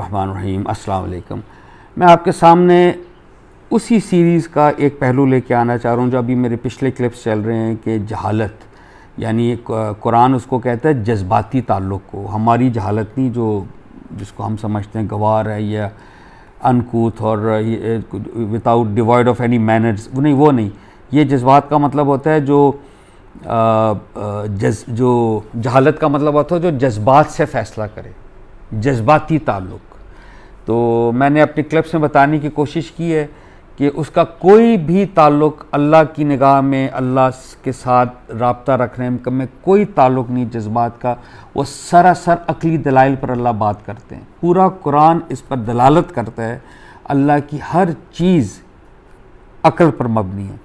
الرحمن الرحیم۔ السلام علیکم۔ میں آپ کے سامنے اسی سیریز کا ایک پہلو لے کے آنا چاہ رہا ہوں جو ابھی میرے پچھلے کلپس چل رہے ہیں کہ جہالت، یعنی قرآن اس کو کہتا ہے جذباتی تعلق کو، ہماری جہالت نہیں جس کو ہم سمجھتے ہیں گوار ہے یا انکوتھ اور without divide of any manners, وہ نہیں، یہ جذبات کا مطلب ہوتا ہے جو جہالت کا مطلب ہوتا ہے جو جذبات سے فیصلہ کرے، جذباتی تعلق۔ تو میں نے اپنے کلپس میں بتانے کی کوشش کی ہے کہ اس کا کوئی بھی تعلق اللہ کی نگاہ میں، اللہ کے ساتھ رابطہ رکھنے میں کوئی تعلق نہیں جذبات کا، وہ سراسر عقلی دلائل پر اللہ بات کرتے ہیں۔ پورا قرآن اس پر دلالت کرتا ہے، اللہ کی ہر چیز عقل پر مبنی ہے۔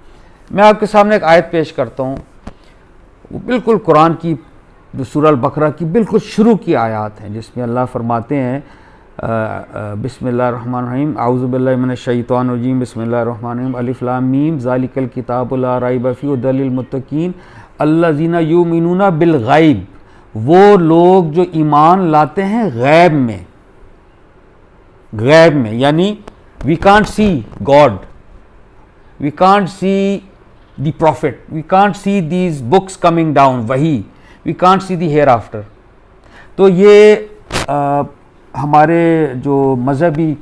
میں آپ کے سامنے ایک آیت پیش کرتا ہوں، وہ بالکل قرآن کی جو سورہ البقرہ کی بالکل شروع کی آیات ہیں، جس میں اللہ فرماتے ہیں بسم اللہ الرحمن الرحیم، اعوذ باللہ من الشیطان الرجیم، بسم اللہ الرحمن الرحیم، الف لام میم، ذالک الکتاب لا ریب فیہ ھدی للمتقین الذین یؤمنون بالغیب، وہ لوگ جو ایمان لاتے ہیں غیب میں، یعنی we can't see God, we can't see the prophet, we can't see these books coming down, وہی we can't see the hereafter. تو یہ ہمارے جو مذہبی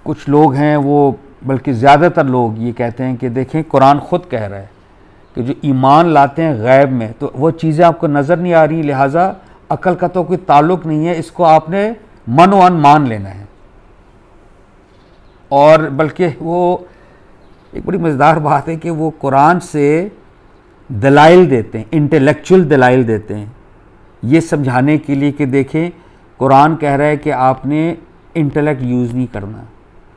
کچھ لوگ ہیں، وہ بلکہ زیادہ تر لوگ یہ کہتے ہیں کہ دیکھیں قرآن خود کہہ رہا ہے کہ جو ایمان لاتے ہیں غیب میں، تو وہ چیزیں آپ کو نظر نہیں آ رہی، لہٰذا عقل کا تو کوئی تعلق نہیں ہے، اس کو آپ نے من و ان مان لینا ہے۔ اور بلکہ وہ ایک بڑی مزیدار بات ہے کہ وہ قرآن سے دلائل دیتے ہیں، انٹلیکچول دلائل دیتے ہیں، یہ سمجھانے کے لیے کہ دیکھیں قرآن کہہ رہا ہے کہ آپ نے انٹلیکٹ یوز نہیں کرنا،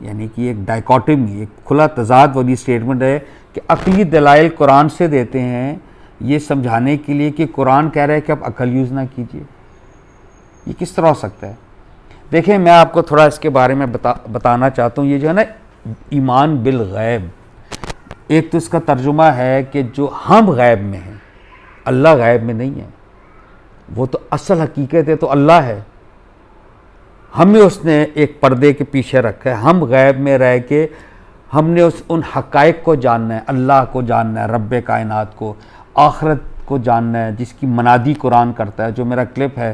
یعنی کہ ایک ڈائیکاٹمی، ایک کھلا تضاد والی اسٹیٹمنٹ ہے کہ عقلی دلائل قرآن سے دیتے ہیں یہ سمجھانے کے لیے کہ قرآن کہہ رہا ہے کہ آپ عقل یوز نہ کیجیے۔ یہ کس طرح ہو سکتا ہے؟ دیکھیں میں آپ کو تھوڑا اس کے بارے میں بتانا چاہتا ہوں۔ یہ جو ہے نا ایمان بالغیب، ایک تو اس کا ترجمہ ہے کہ جو ہم غیب میں ہیں، اللہ غیب میں نہیں ہے، وہ تو اصل حقیقت ہے تو اللہ ہے، ہمیں اس نے ایک پردے کے پیچھے رکھا ہے، ہم غیب میں رہ کے ہم نے ان حقائق کو جاننا ہے، اللہ کو جاننا ہے، رب کائنات کو، آخرت کو جاننا ہے، جس کی منادی قرآن کرتا ہے۔ جو میرا کلپ ہے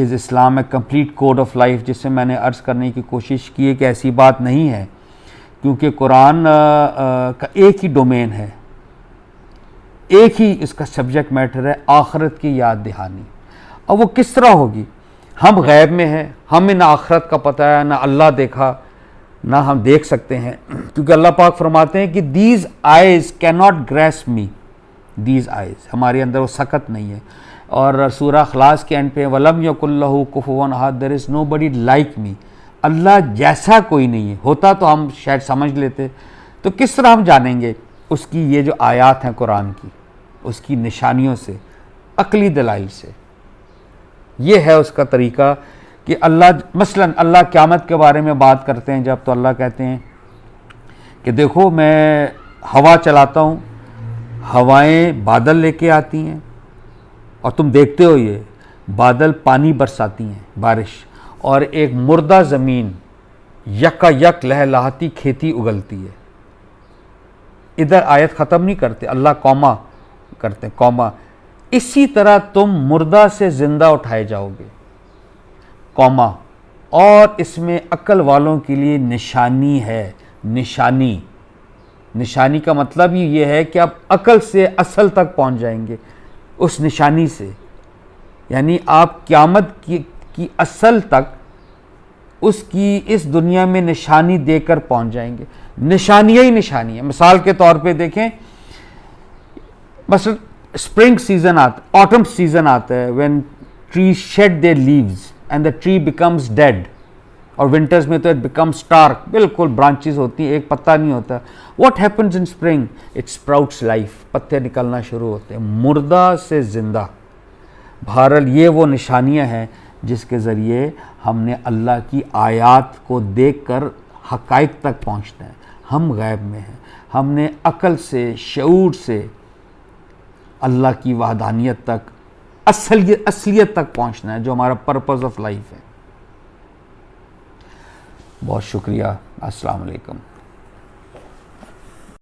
is Islam a complete code of life, جس سے میں نے عرض کرنے کی کوشش کی ہے کہ ایسی بات نہیں ہے، کیونکہ قرآن کا ایک ہی ڈومین ہے، ایک ہی اس کا سبجیکٹ میٹر ہے، آخرت کی یاد دہانی۔ اب وہ کس طرح ہوگی؟ ہم غیب میں ہیں، ہمیں نہ آخرت کا پتہ ہے، نہ اللہ دیکھا، نہ ہم دیکھ سکتے ہیں، کیونکہ اللہ پاک فرماتے ہیں کہ دیز آئیز کی not grasp me, these eyes ہمارے اندر وہ سکت نہیں ہے۔ اور سورہ اخلاص کے اینڈ پہ وَلَمْ يَكُن لَّهُ كُفُوًا أَحَدٌ، there is nobody like me، اللہ جیسا کوئی نہیں ہے، ہوتا تو ہم شاید سمجھ لیتے۔ تو کس طرح ہم جانیں گے اس کی یہ جو آیات ہیں قرآن کی، اس کی نشانیوں سے، عقلی دلائل سے۔ یہ ہے اس کا طریقہ کہ مثلاً اللہ قیامت کے بارے میں بات کرتے ہیں جب، تو اللہ کہتے ہیں کہ دیکھو میں ہوا چلاتا ہوں، ہوائیں بادل لے کے آتی ہیں، اور تم دیکھتے ہو یہ بادل پانی برساتی ہیں، بارش، اور ایک مردہ زمین یکا یک لہلہاتی کھیتی اگلتی ہے۔ ادھر آیت ختم نہیں کرتے، اللہ کوما کرتے ہیں، کوما، اسی طرح تم مردہ سے زندہ اٹھائے جاؤ گے، کوما، اور اس میں عقل والوں کے لیے نشانی ہے، نشانی کا مطلب ہی یہ ہے کہ آپ عقل سے اصل تک پہنچ جائیں گے اس نشانی سے، یعنی آپ قیامت کی اصل تک اس کی اس دنیا میں نشانی دے کر پہنچ جائیں گے۔ نشانیاں ہی نشانی ہیں۔ مثال کے طور پہ دیکھیں، مثلا اسپرنگ سیزن آتا، آٹم سیزن آتا ہے، when trees shed their leaves and the tree becomes dead، اور ونٹرز میں تو it becomes stark، بالکل برانچز ہوتی ہیں، ایک پتا نہیں ہوتا۔ what happens in spring؟ it sprouts life، پتے نکلنا شروع ہوتے ہیں، مردہ سے زندہ۔ بہرحال یہ وہ نشانیاں ہیں جس کے ذریعے ہم نے اللہ کی آیات کو دیکھ کر حقائق تک پہنچنا ہے۔ ہم غیب میں ہیں، ہم نے عقل سے، شعور سے اللہ کی وحدانیت تک، اصلیت تک پہنچنا ہے، جو ہمارا پرپز آف لائف ہے۔ بہت شکریہ. السلام علیکم.